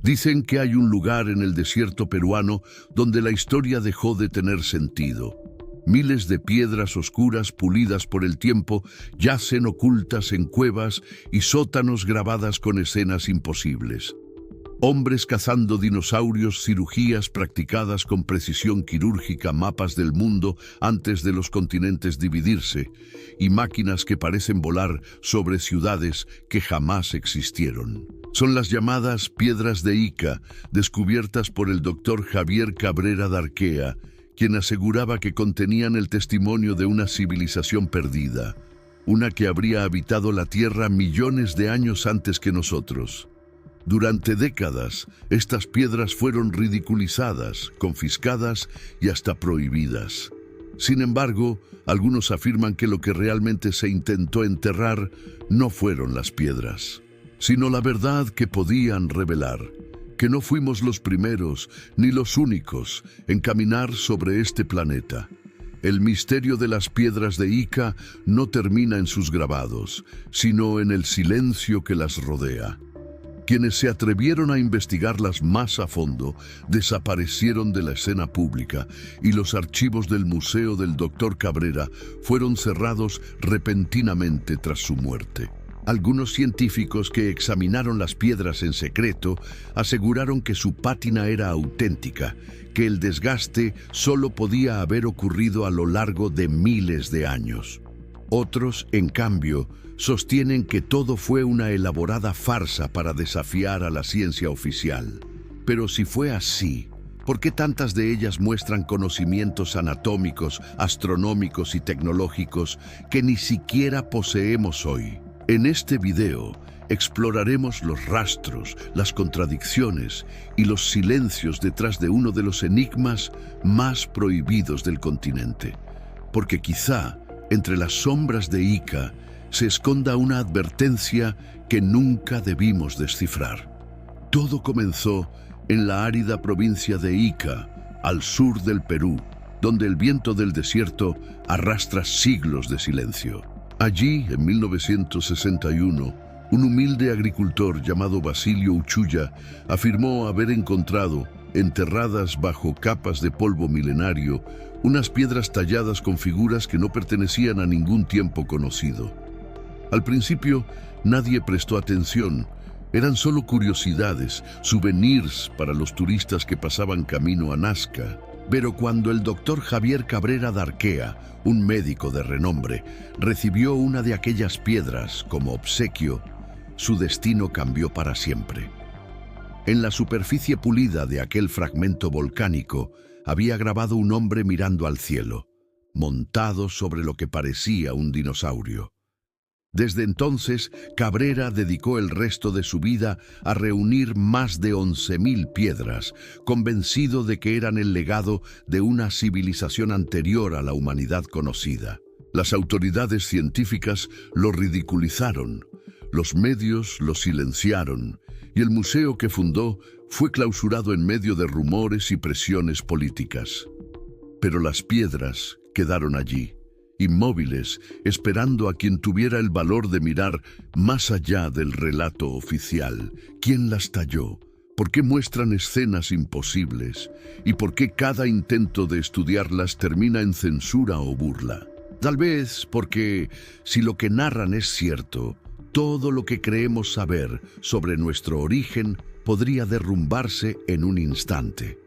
Dicen que hay un lugar en el desierto peruano donde la historia dejó de tener sentido. Miles de piedras oscuras pulidas por el tiempo yacen ocultas en cuevas y sótanos grabadas con escenas imposibles. Hombres cazando dinosaurios, cirugías practicadas con precisión quirúrgica, mapas del mundo antes de los continentes dividirse, y máquinas que parecen volar sobre ciudades que jamás existieron. Son las llamadas piedras de Ica, descubiertas por el doctor Javier Cabrera Darquea, quien aseguraba que contenían el testimonio de una civilización perdida, una que habría habitado la Tierra millones de años antes que nosotros. Durante décadas, estas piedras fueron ridiculizadas, confiscadas y hasta prohibidas. Sin embargo, algunos afirman que lo que realmente se intentó enterrar no fueron las piedras, sino la verdad que podían revelar, que no fuimos los primeros ni los únicos en caminar sobre este planeta. El misterio de las piedras de Ica no termina en sus grabados, sino en el silencio que las rodea. Quienes se atrevieron a investigarlas más a fondo desaparecieron de la escena pública y los archivos del Museo del Dr. Cabrera fueron cerrados repentinamente tras su muerte. Algunos científicos que examinaron las piedras en secreto aseguraron que su pátina era auténtica, que el desgaste solo podía haber ocurrido a lo largo de miles de años. Otros, en cambio, sostienen que todo fue una elaborada farsa para desafiar a la ciencia oficial. Pero si fue así, ¿por qué tantas de ellas muestran conocimientos anatómicos, astronómicos y tecnológicos que ni siquiera poseemos hoy? En este video exploraremos los rastros, las contradicciones y los silencios detrás de uno de los enigmas más prohibidos del continente. Porque quizá, entre las sombras de Ica, se esconda una advertencia que nunca debimos descifrar. Todo comenzó en la árida provincia de Ica, al sur del Perú, donde el viento del desierto arrastra siglos de silencio. Allí, en 1961, un humilde agricultor llamado Basilio Uchuya afirmó haber encontrado, enterradas bajo capas de polvo milenario, unas piedras talladas con figuras que no pertenecían a ningún tiempo conocido. Al principio, nadie prestó atención. Eran solo curiosidades, souvenirs para los turistas que pasaban camino a Nazca. Pero cuando el doctor Javier Cabrera Darquea, un médico de renombre, recibió una de aquellas piedras como obsequio, su destino cambió para siempre. En la superficie pulida de aquel fragmento volcánico había grabado un hombre mirando al cielo, montado sobre lo que parecía un dinosaurio. Desde entonces, Cabrera dedicó el resto de su vida a reunir más de 11.000 piedras, convencido de que eran el legado de una civilización anterior a la humanidad conocida. Las autoridades científicas lo ridiculizaron, los medios lo silenciaron, y el museo que fundó fue clausurado en medio de rumores y presiones políticas. Pero las piedras quedaron allí, inmóviles, esperando a quien tuviera el valor de mirar más allá del relato oficial. ¿Quién las talló? ¿Por qué muestran escenas imposibles? ¿Y por qué cada intento de estudiarlas termina en censura o burla? Tal vez porque, si lo que narran es cierto, todo lo que creemos saber sobre nuestro origen podría derrumbarse en un instante.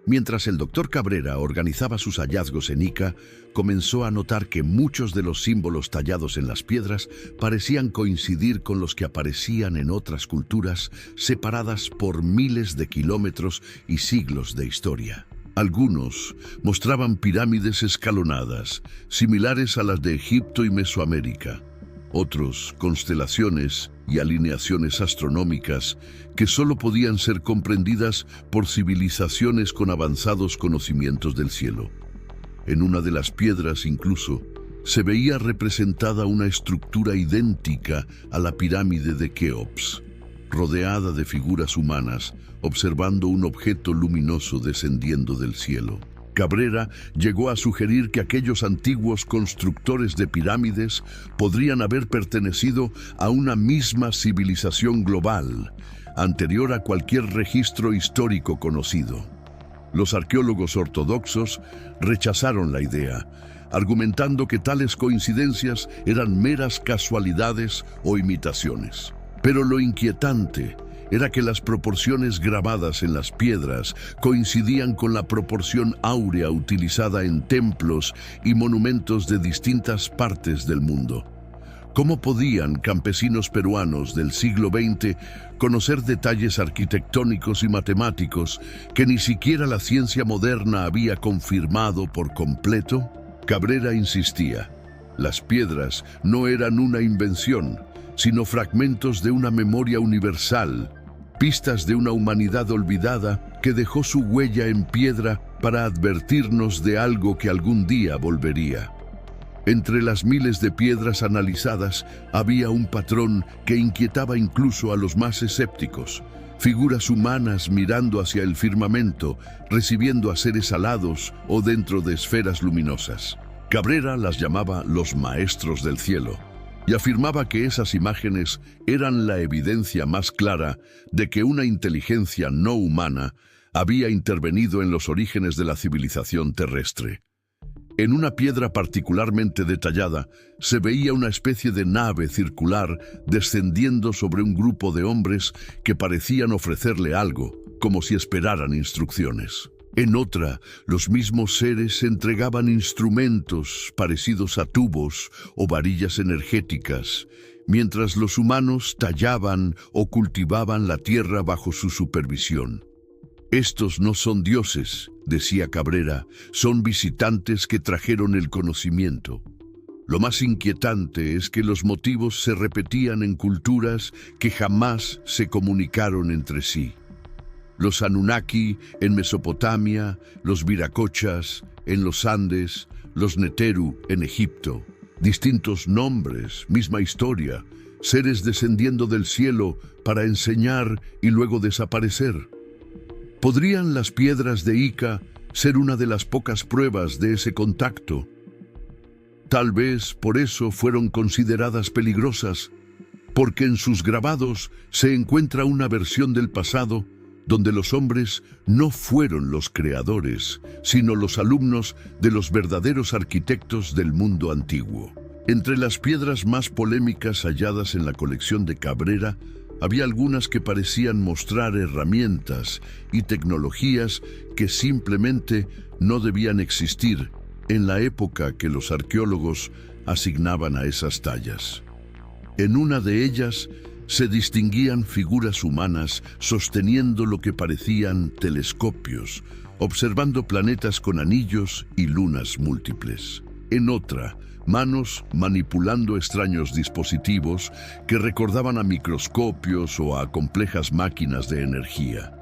Mientras el doctor Cabrera organizaba sus hallazgos en Ica, comenzó a notar que muchos de los símbolos tallados en las piedras parecían coincidir con los que aparecían en otras culturas separadas por miles de kilómetros y siglos de historia. Algunos mostraban pirámides escalonadas, similares a las de Egipto y Mesoamérica. Otros, constelaciones y alineaciones astronómicas que solo podían ser comprendidas por civilizaciones con avanzados conocimientos del cielo. En una de las piedras, incluso, se veía representada una estructura idéntica a la pirámide de Keops, rodeada de figuras humanas, observando un objeto luminoso descendiendo del cielo. Cabrera llegó a sugerir que aquellos antiguos constructores de pirámides podrían haber pertenecido a una misma civilización global, anterior a cualquier registro histórico conocido. Los arqueólogos ortodoxos rechazaron la idea, argumentando que tales coincidencias eran meras casualidades o imitaciones. Pero lo inquietante era que las proporciones grabadas en las piedras coincidían con la proporción áurea utilizada en templos y monumentos de distintas partes del mundo. ¿Cómo podían campesinos peruanos del siglo XX conocer detalles arquitectónicos y matemáticos que ni siquiera la ciencia moderna había confirmado por completo? Cabrera insistía, las piedras no eran una invención, sino fragmentos de una memoria universal, pistas de una humanidad olvidada que dejó su huella en piedra para advertirnos de algo que algún día volvería. Entre las miles de piedras analizadas había un patrón que inquietaba incluso a los más escépticos. Figuras humanas mirando hacia el firmamento, recibiendo a seres alados o dentro de esferas luminosas. Cabrera las llamaba los maestros del cielo y afirmaba que esas imágenes eran la evidencia más clara de que una inteligencia no humana había intervenido en los orígenes de la civilización terrestre. En una piedra particularmente detallada se veía una especie de nave circular descendiendo sobre un grupo de hombres que parecían ofrecerle algo, como si esperaran instrucciones. En otra, los mismos seres entregaban instrumentos parecidos a tubos o varillas energéticas, mientras los humanos tallaban o cultivaban la tierra bajo su supervisión. Estos no son dioses, decía Cabrera, son visitantes que trajeron el conocimiento. Lo más inquietante es que los motivos se repetían en culturas que jamás se comunicaron entre sí. Los Anunnaki en Mesopotamia, los Viracochas en los Andes, los Neteru en Egipto. Distintos nombres, misma historia, seres descendiendo del cielo para enseñar y luego desaparecer. ¿Podrían las piedras de Ica ser una de las pocas pruebas de ese contacto? Tal vez por eso fueron consideradas peligrosas, porque en sus grabados se encuentra una versión del pasado donde los hombres no fueron los creadores, sino los alumnos de los verdaderos arquitectos del mundo antiguo. Entre las piedras más polémicas halladas en la colección de Cabrera, había algunas que parecían mostrar herramientas y tecnologías que simplemente no debían existir en la época que los arqueólogos asignaban a esas tallas. En una de ellas se distinguían figuras humanas sosteniendo lo que parecían telescopios, observando planetas con anillos y lunas múltiples. En otra, manos manipulando extraños dispositivos que recordaban a microscopios o a complejas máquinas de energía.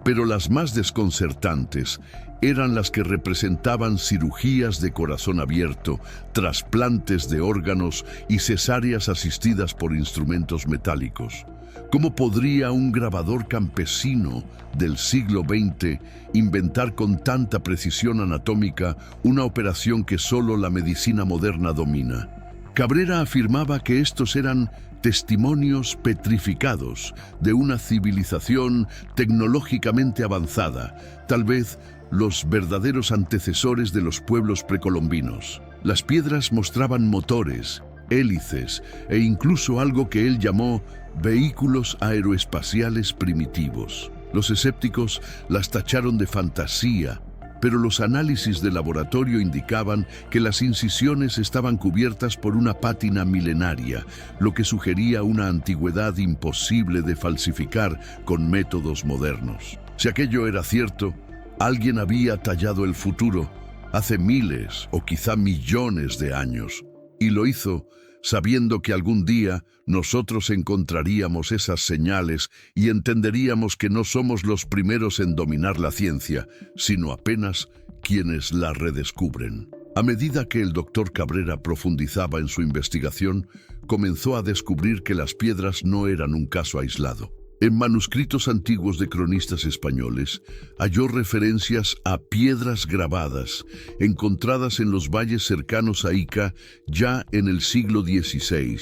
Pero las más desconcertantes eran las que representaban cirugías de corazón abierto, trasplantes de órganos y cesáreas asistidas por instrumentos metálicos. ¿Cómo podría un grabador campesino del siglo XX inventar con tanta precisión anatómica una operación que solo la medicina moderna domina? Cabrera afirmaba que estos eran testimonios petrificados de una civilización tecnológicamente avanzada, tal vez los verdaderos antecesores de los pueblos precolombinos. Las piedras mostraban motores, hélices e incluso algo que él llamó vehículos aeroespaciales primitivos. Los escépticos las tacharon de fantasía, pero los análisis de laboratorio indicaban que las incisiones estaban cubiertas por una pátina milenaria, lo que sugería una antigüedad imposible de falsificar con métodos modernos. Si aquello era cierto, alguien había tallado el futuro hace miles o quizá millones de años, y lo hizo sabiendo que algún día nosotros encontraríamos esas señales y entenderíamos que no somos los primeros en dominar la ciencia, sino apenas quienes la redescubren. A medida que el doctor Cabrera profundizaba en su investigación, comenzó a descubrir que las piedras no eran un caso aislado. En manuscritos antiguos de cronistas españoles, halló referencias a piedras grabadas encontradas en los valles cercanos a Ica ya en el siglo XVI,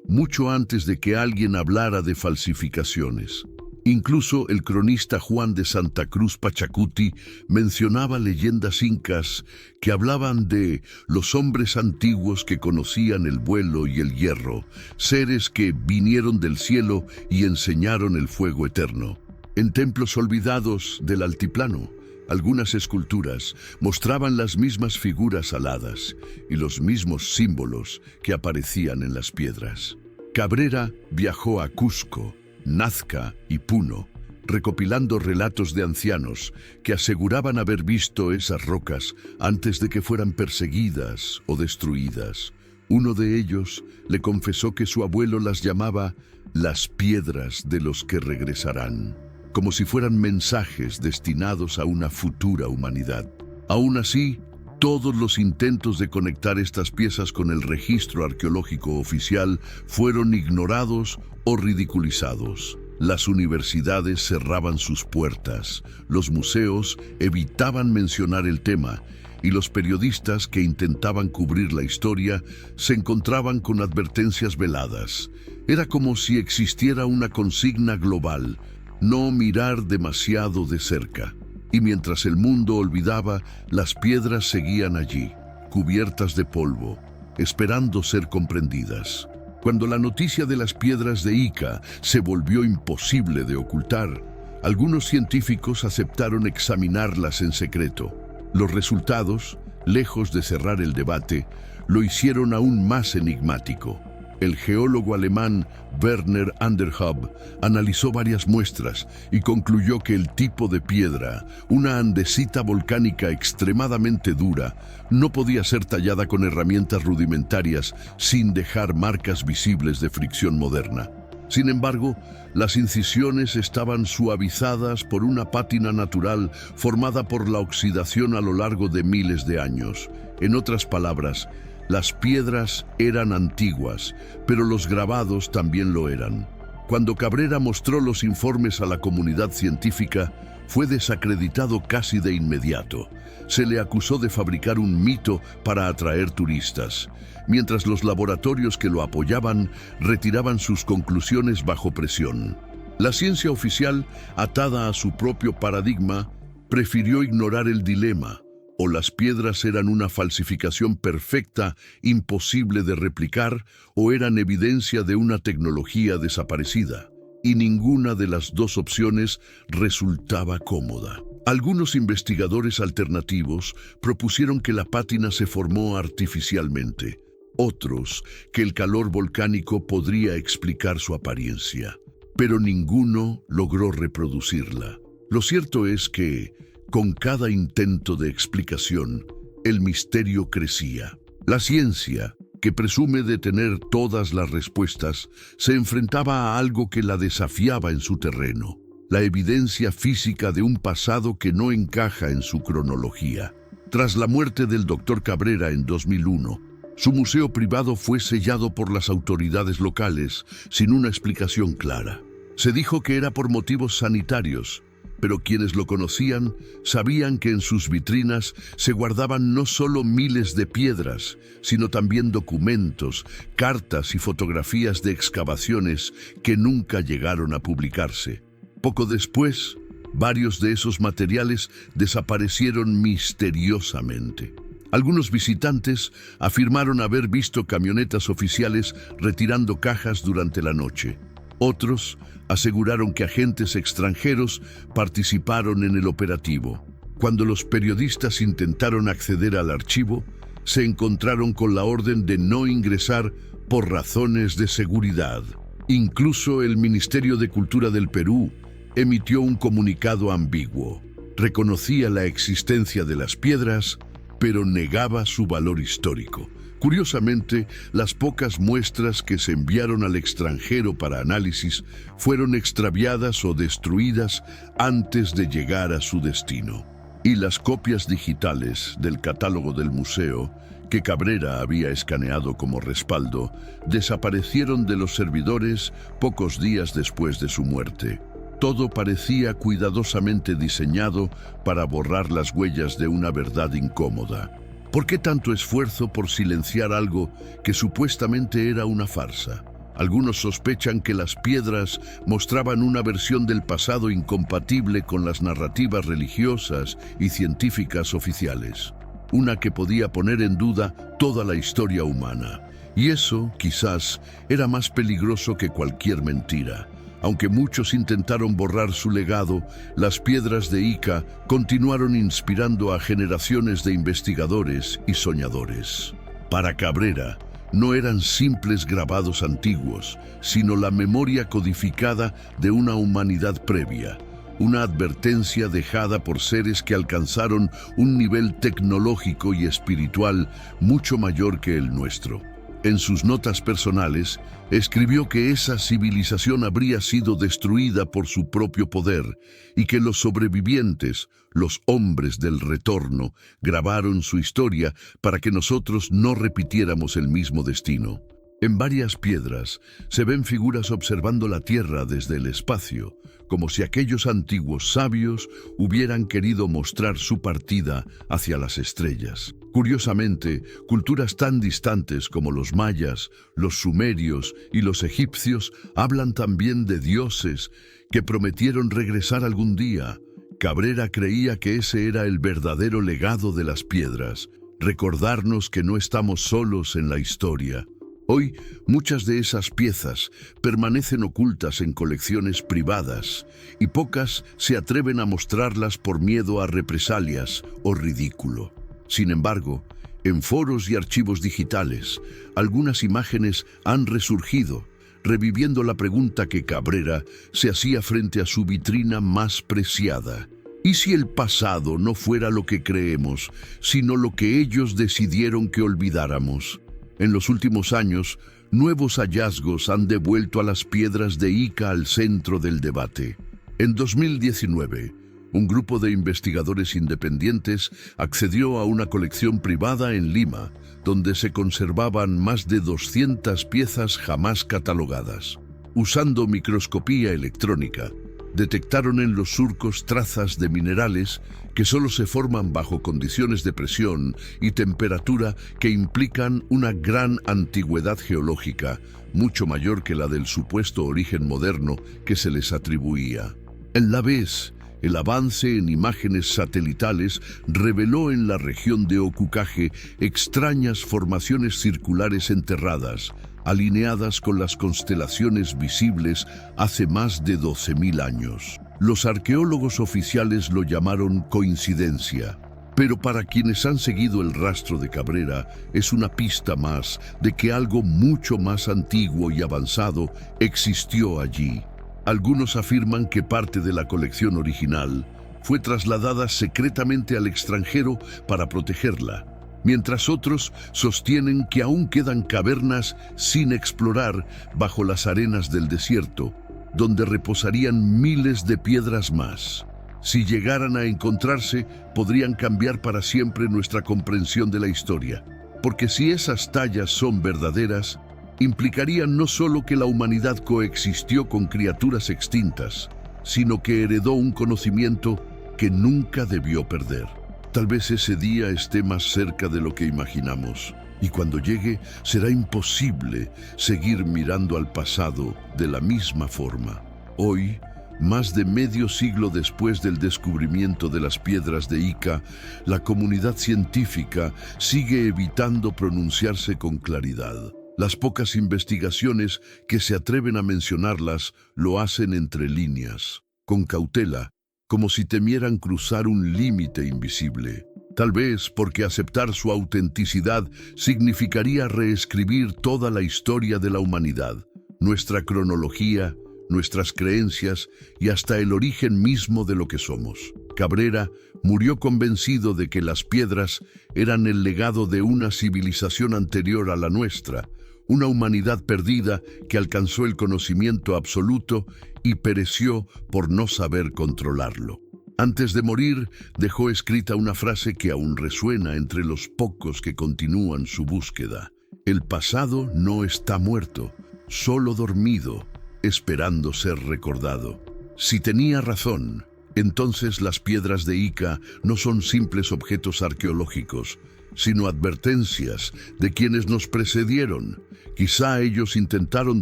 mucho antes de que alguien hablara de falsificaciones. Incluso el cronista Juan de Santa Cruz Pachacuti mencionaba leyendas incas que hablaban de los hombres antiguos que conocían el vuelo y el hierro, seres que vinieron del cielo y enseñaron el fuego eterno. En templos olvidados del altiplano, algunas esculturas mostraban las mismas figuras aladas y los mismos símbolos que aparecían en las piedras. Cabrera viajó a Cusco, Nazca y Puno, recopilando relatos de ancianos que aseguraban haber visto esas rocas antes de que fueran perseguidas o destruidas. Uno de ellos le confesó que su abuelo las llamaba las piedras de los que regresarán, como si fueran mensajes destinados a una futura humanidad. Aún así, todos los intentos de conectar estas piezas con el registro arqueológico oficial fueron ignorados o ridiculizados. Las universidades cerraban sus puertas, los museos evitaban mencionar el tema y los periodistas que intentaban cubrir la historia se encontraban con advertencias veladas. Era como si existiera una consigna global: no mirar demasiado de cerca. Y mientras el mundo olvidaba, las piedras seguían allí, cubiertas de polvo, esperando ser comprendidas. Cuando la noticia de las piedras de Ica se volvió imposible de ocultar, algunos científicos aceptaron examinarlas en secreto. Los resultados, lejos de cerrar el debate, lo hicieron aún más enigmático. El geólogo alemán Werner Anderhub analizó varias muestras y concluyó que el tipo de piedra, una andesita volcánica extremadamente dura, no podía ser tallada con herramientas rudimentarias sin dejar marcas visibles de fricción moderna. Sin embargo, las incisiones estaban suavizadas por una pátina natural formada por la oxidación a lo largo de miles de años. En otras palabras, las piedras eran antiguas, pero los grabados también lo eran. Cuando Cabrera mostró los informes a la comunidad científica, fue desacreditado casi de inmediato. Se le acusó de fabricar un mito para atraer turistas, mientras los laboratorios que lo apoyaban retiraban sus conclusiones bajo presión. La ciencia oficial, atada a su propio paradigma, prefirió ignorar el dilema: o las piedras eran una falsificación perfecta, imposible de replicar, o eran evidencia de una tecnología desaparecida. Y ninguna de las dos opciones resultaba cómoda. Algunos investigadores alternativos propusieron que la pátina se formó artificialmente. Otros, que el calor volcánico podría explicar su apariencia. Pero ninguno logró reproducirla. Lo cierto es que, con cada intento de explicación, el misterio crecía. La ciencia, que presume de tener todas las respuestas, se enfrentaba a algo que la desafiaba en su terreno: la evidencia física de un pasado que no encaja en su cronología. Tras la muerte del Dr. Cabrera en 2001, su museo privado fue sellado por las autoridades locales sin una explicación clara. Se dijo que era por motivos sanitarios, pero quienes lo conocían sabían que en sus vitrinas se guardaban no solo miles de piedras, sino también documentos, cartas y fotografías de excavaciones que nunca llegaron a publicarse. Poco después, varios de esos materiales desaparecieron misteriosamente. Algunos visitantes afirmaron haber visto camionetas oficiales retirando cajas durante la noche. Otros aseguraron que agentes extranjeros participaron en el operativo. Cuando los periodistas intentaron acceder al archivo, se encontraron con la orden de no ingresar por razones de seguridad. Incluso el Ministerio de Cultura del Perú emitió un comunicado ambiguo. Reconocía la existencia de las piedras, pero negaba su valor histórico. Curiosamente, las pocas muestras que se enviaron al extranjero para análisis fueron extraviadas o destruidas antes de llegar a su destino. Y las copias digitales del catálogo del museo, que Cabrera había escaneado como respaldo, desaparecieron de los servidores pocos días después de su muerte. Todo parecía cuidadosamente diseñado para borrar las huellas de una verdad incómoda. ¿Por qué tanto esfuerzo por silenciar algo que supuestamente era una farsa? Algunos sospechan que las piedras mostraban una versión del pasado incompatible con las narrativas religiosas y científicas oficiales, una que podía poner en duda toda la historia humana. Y eso, quizás, era más peligroso que cualquier mentira. Aunque muchos intentaron borrar su legado, las piedras de Ica continuaron inspirando a generaciones de investigadores y soñadores. Para Cabrera, no eran simples grabados antiguos, sino la memoria codificada de una humanidad previa, una advertencia dejada por seres que alcanzaron un nivel tecnológico y espiritual mucho mayor que el nuestro. En sus notas personales, escribió que esa civilización habría sido destruida por su propio poder y que los sobrevivientes, los hombres del retorno, grabaron su historia para que nosotros no repitiéramos el mismo destino. En varias piedras se ven figuras observando la Tierra desde el espacio, como si aquellos antiguos sabios hubieran querido mostrar su partida hacia las estrellas. Curiosamente, culturas tan distantes como los mayas, los sumerios y los egipcios hablan también de dioses que prometieron regresar algún día. Cabrera creía que ese era el verdadero legado de las piedras, recordarnos que no estamos solos en la historia. Hoy, muchas de esas piezas permanecen ocultas en colecciones privadas y pocas se atreven a mostrarlas por miedo a represalias o ridículo. Sin embargo, en foros y archivos digitales, algunas imágenes han resurgido, reviviendo la pregunta que Cabrera se hacía frente a su vitrina más preciada. ¿Y si el pasado no fuera lo que creemos, sino lo que ellos decidieron que olvidáramos? En los últimos años, nuevos hallazgos han devuelto a las piedras de Ica al centro del debate. En 2019, un grupo de investigadores independientes accedió a una colección privada en Lima, donde se conservaban más de 200 piezas jamás catalogadas. Usando microscopía electrónica, detectaron en los surcos trazas de minerales que solo se forman bajo condiciones de presión y temperatura que implican una gran antigüedad geológica, mucho mayor que la del supuesto origen moderno que se les atribuía. En la vez, el avance en imágenes satelitales reveló en la región de Ocucaje extrañas formaciones circulares enterradas, alineadas con las constelaciones visibles hace más de 12.000 años. Los arqueólogos oficiales lo llamaron coincidencia, pero para quienes han seguido el rastro de Cabrera es una pista más de que algo mucho más antiguo y avanzado existió allí. Algunos afirman que parte de la colección original fue trasladada secretamente al extranjero para protegerla, mientras otros sostienen que aún quedan cavernas sin explorar bajo las arenas del desierto, donde reposarían miles de piedras más. Si llegaran a encontrarse, podrían cambiar para siempre nuestra comprensión de la historia, porque si esas tallas son verdaderas, implicarían no solo que la humanidad coexistió con criaturas extintas, sino que heredó un conocimiento que nunca debió perder. Tal vez ese día esté más cerca de lo que imaginamos, y cuando llegue será imposible seguir mirando al pasado de la misma forma. Hoy, más de medio siglo después del descubrimiento de las piedras de Ica, la comunidad científica sigue evitando pronunciarse con claridad. Las pocas investigaciones que se atreven a mencionarlas lo hacen entre líneas, con cautela, como si temieran cruzar un límite invisible. Tal vez porque aceptar su autenticidad significaría reescribir toda la historia de la humanidad, nuestra cronología, nuestras creencias y hasta el origen mismo de lo que somos. Cabrera murió convencido de que las piedras eran el legado de una civilización anterior a la nuestra, una humanidad perdida que alcanzó el conocimiento absoluto y pereció por no saber controlarlo. Antes de morir, dejó escrita una frase que aún resuena entre los pocos que continúan su búsqueda. El pasado no está muerto, solo dormido, esperando ser recordado. Si tenía razón, entonces las piedras de Ica no son simples objetos arqueológicos, sino advertencias de quienes nos precedieron. Quizá ellos intentaron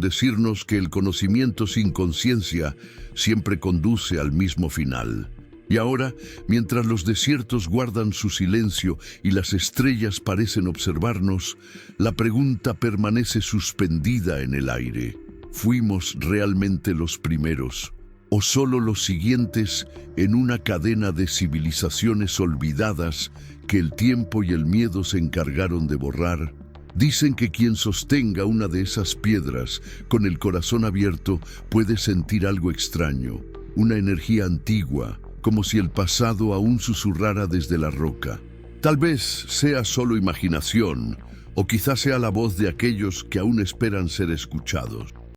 decirnos que el conocimiento sin conciencia siempre conduce al mismo final. Y ahora, mientras los desiertos guardan su silencio y las estrellas parecen observarnos, la pregunta permanece suspendida en el aire. ¿Fuimos realmente los primeros, o solo los siguientes en una cadena de civilizaciones olvidadas que el tiempo y el miedo se encargaron de borrar? Dicen que quien sostenga una de esas piedras con el corazón abierto puede sentir algo extraño, una energía antigua, como si el pasado aún susurrara desde la roca. Tal vez sea solo imaginación, o quizás sea la voz de aquellos que aún esperan ser escuchados.